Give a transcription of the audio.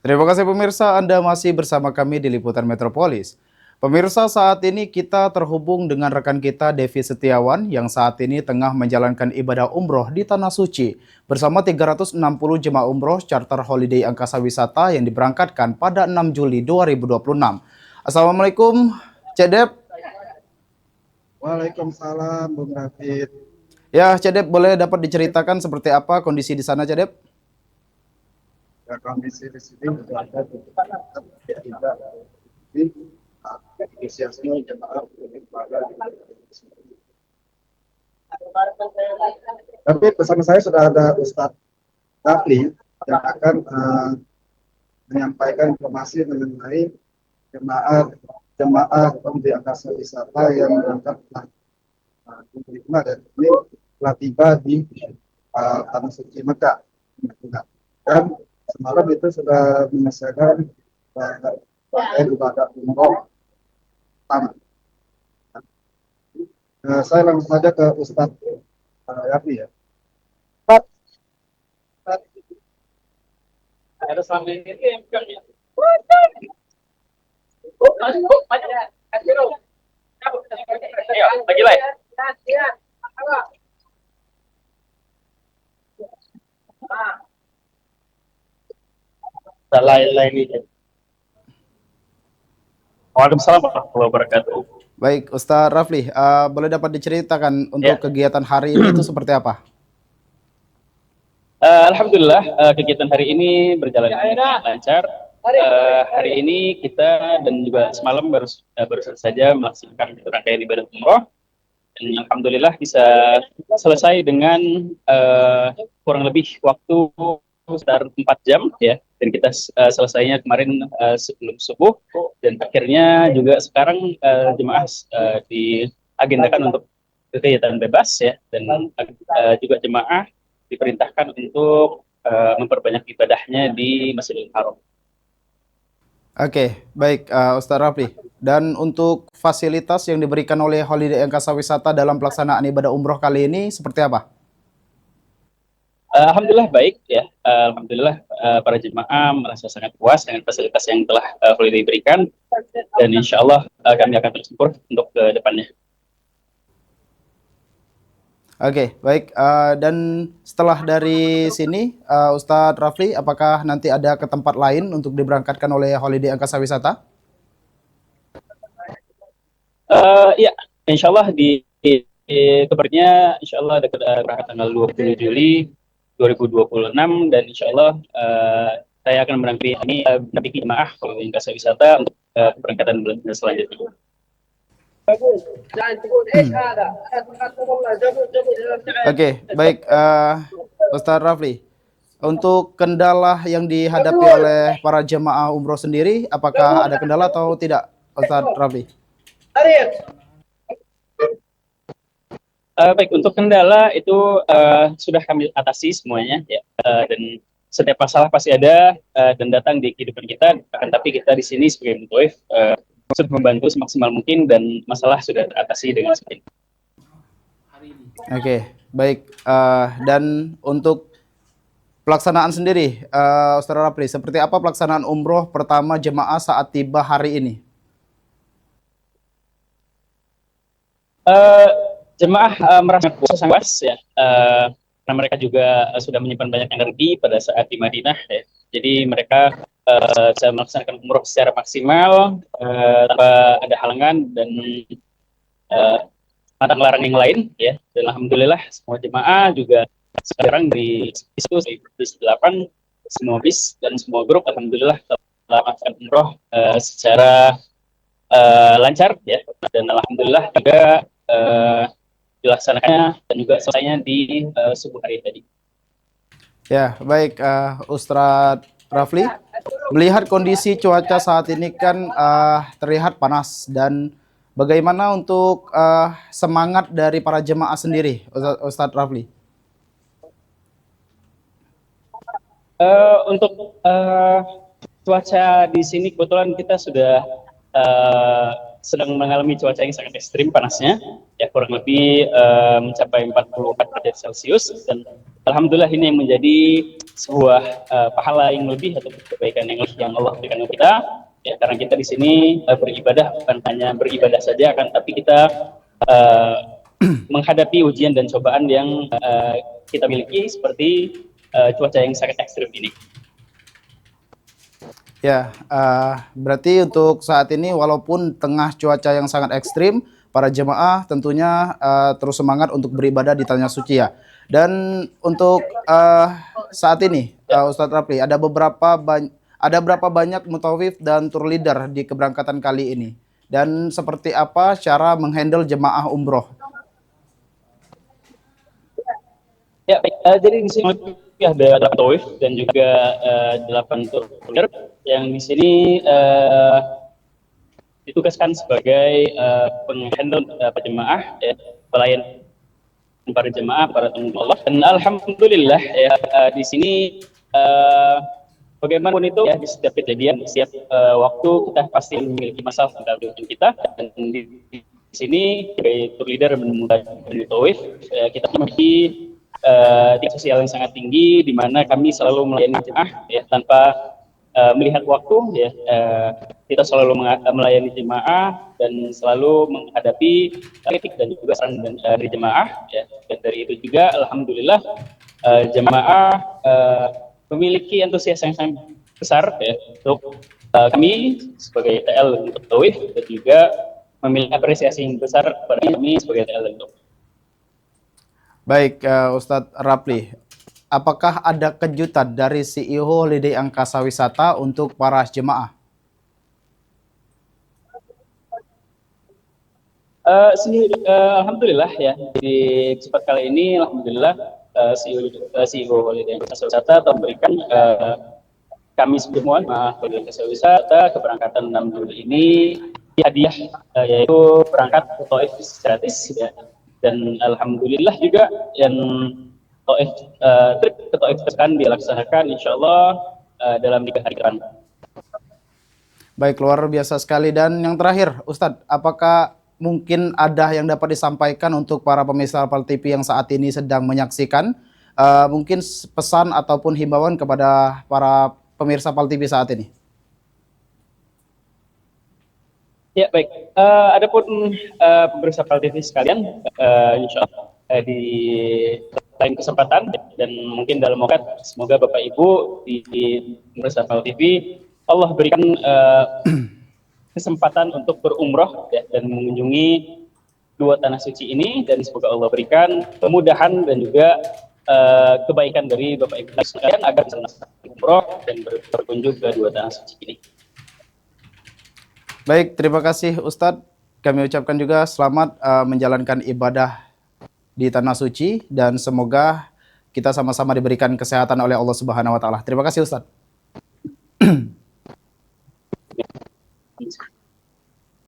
Terima kasih pemirsa, Anda masih bersama kami di Liputan Metropolis. Pemirsa, saat ini kita terhubung dengan rekan kita Devi Setiawan yang saat ini tengah menjalankan ibadah umroh di Tanah Suci bersama 360 jemaah umroh charter holiday Angkasa Wisata yang diberangkatkan pada 6 Juli 2026. Assalamualaikum, Cedep. Waalaikumsalam, Bung David. Ya, Cedep, boleh dapat diceritakan seperti apa kondisi di sana, Cedep? Ya, kondisi di sini juga ada tidak di antusiasme jemaah untuk pada. Tapi bersama saya sudah ada Ustadz Rafli yang akan menyampaikan informasi mengenai jemaah di Angkasa Wisata yang berangkat diterima dan ini telah tiba di Tanah Suci Mekah. Dan semalam itu sudah menyelesaikan ibadah umroh pertama. Saya langsung saja ke Ustadz Yafi ya. Pak, Ada selama ini yang bukannya. Ayo, lagi lah. Lain-lain ini. Waalaikumsalam warahmatullahi wabarakatuh. Baik, Ustadz Rafli, boleh dapat diceritakan untuk kegiatan hari ini itu seperti apa? Alhamdulillah, kegiatan hari ini berjalan lancar. Hari ini kita dan juga semalam baru saja melaksanakan rangkaian ibadah umroh. Dan alhamdulillah bisa selesai dengan kurang lebih waktu sekitar 4 jam ya. Dan kita selesainya kemarin sebelum subuh, dan akhirnya juga sekarang jemaah diagendakan untuk kegiatan bebas ya, dan juga jemaah diperintahkan untuk memperbanyak ibadahnya di Masjidil Haram. Oke, baik Ustadz Rafli. Dan untuk fasilitas yang diberikan oleh Holiday Angkasa Wisata dalam pelaksanaan ibadah umroh kali ini seperti apa? Alhamdulillah baik ya. Alhamdulillah para jemaah merasa sangat puas dengan fasilitas yang telah Holiday berikan, dan insya Allah kami akan terus support untuk ke depannya. Oke, baik. Dan setelah dari sini, Ustadz Rafli, apakah nanti ada ke tempat lain untuk diberangkatkan oleh Holiday Angkasa Wisata? Ya, insya Allah kabarnya insya Allah ada berangkat tanggal 20 Juli 2026, dan insya Allah saya akan mendampingi jemaah Holiday Angkasa Wisata untuk keberangkatan bulan selanjutnya. Oke, baik Ustadz Rafli. Untuk kendala yang dihadapi oleh para jemaah umroh sendiri, apakah ada kendala atau tidak, Ustadz Rafli? Baik, untuk kendala itu sudah kami atasi semuanya ya, dan setiap masalah pasti ada dan datang di kehidupan kita. Akan tapi kita di sini sebagai mutawif sudah membantu semaksimal mungkin dan masalah sudah teratasi dengan sempurna. Oke, baik. Dan untuk pelaksanaan sendiri, Ustadz Rafli, seperti apa pelaksanaan umroh pertama jemaah saat tiba hari ini? Jemaah merasa sangat puas ya, karena mereka juga sudah menyimpan banyak energi pada saat di Madinah ya. Jadi mereka bisa melaksanakan umroh secara maksimal tanpa ada halangan dan pantang larang yang lain ya. Dan alhamdulillah semua jemaah juga sekarang di bis 8 semua bis dan semua grup alhamdulillah telah melaksanakan umroh secara lancar ya, dan alhamdulillah juga dilaksanakannya dan juga selesainya di subuh hari tadi. Ya, baik Ustadz Rafli. Melihat kondisi cuaca saat ini kan terlihat panas, dan bagaimana untuk semangat dari para jemaah sendiri, Ustadz Rafli? Untuk cuaca di sini kebetulan kita sudah sedang mengalami cuaca yang sangat ekstrim panasnya, ya kurang lebih mencapai 44 derajat Celcius, dan alhamdulillah ini yang menjadi sebuah pahala yang lebih atau kebaikan yang lebih yang Allah berikan kepada kita, ya karena kita di sini beribadah bukan hanya beribadah saja, akan tapi kita uh, menghadapi ujian dan cobaan yang kita miliki seperti cuaca yang sangat ekstrim ini. Ya, berarti untuk saat ini walaupun tengah cuaca yang sangat ekstrim, para jemaah tentunya terus semangat untuk beribadah di Tanah Suci ya. Dan untuk saat ini, Ustadz Rapli, ada berapa banyak mutawif dan tour leader di keberangkatan kali ini? Dan seperti apa cara menghandle jemaah umroh? Ya, baik. Jadi di sini ada 8 tawif dan juga 8 tour leader yang di sini ditugaskan sebagai penghandle jemaah, ya, pelayan para jemaah, para tamu Allah. Dan alhamdulillah ya di sini bagaimanapun itu ya di setiap kejadian, di setiap waktu kita pasti memiliki masalah dengan kita, dan di sini sebagai tour leader menemukan tawif kita memiliki tingkat sosial yang sangat tinggi, di mana kami selalu melayani jemaah ya tanpa melihat waktu, ya kita selalu melayani jemaah dan selalu menghadapi kritik dan juga saran dari jemaah, ya. Dan dari itu juga alhamdulillah jemaah memiliki antusias yang sangat besar ya untuk kami sebagai TL untuk tawif, dan juga memiliki apresiasi yang besar kepada kami sebagai TL untuk. Baik, Ustadz Rapli, apakah ada kejutan dari CEO Holiday Angkasa Wisata untuk para jemaah? Alhamdulillah ya, di kesempatan kali ini alhamdulillah CEO Holiday Angkasa Wisata telah memberikan kami semua Holiday Angkasa Wisata keberangkatan 6 Juli ini hadiah, yaitu berangkat ke Taif gratis ya. Dan alhamdulillah juga yang trip ke Taif akan dilaksanakan insyaallah dalam 3 hari ke depan. Baik, luar biasa sekali. Dan yang terakhir, Ustadz, apakah mungkin ada yang dapat disampaikan untuk para pemirsa Pal TV yang saat ini sedang menyaksikan, mungkin pesan ataupun himbauan kepada para pemirsa Pal TV saat ini? Ya baik, adapun pemirsa Pal TV sekalian, insya Allah di lain kesempatan dan mungkin dalam waktu, semoga Bapak Ibu di pemirsa Pal TV Allah berikan kesempatan untuk berumroh ya, dan mengunjungi 2 tanah suci ini, dan semoga Allah berikan kemudahan dan juga kebaikan dari Bapak Ibu sekalian agar bisa umroh dan berkunjung ke 2 tanah suci ini. Baik, terima kasih Ustadz. Kami ucapkan juga selamat menjalankan ibadah di Tanah Suci, dan semoga kita sama-sama diberikan kesehatan oleh Allah Subhanahu wa taala. Terima kasih Ustadz.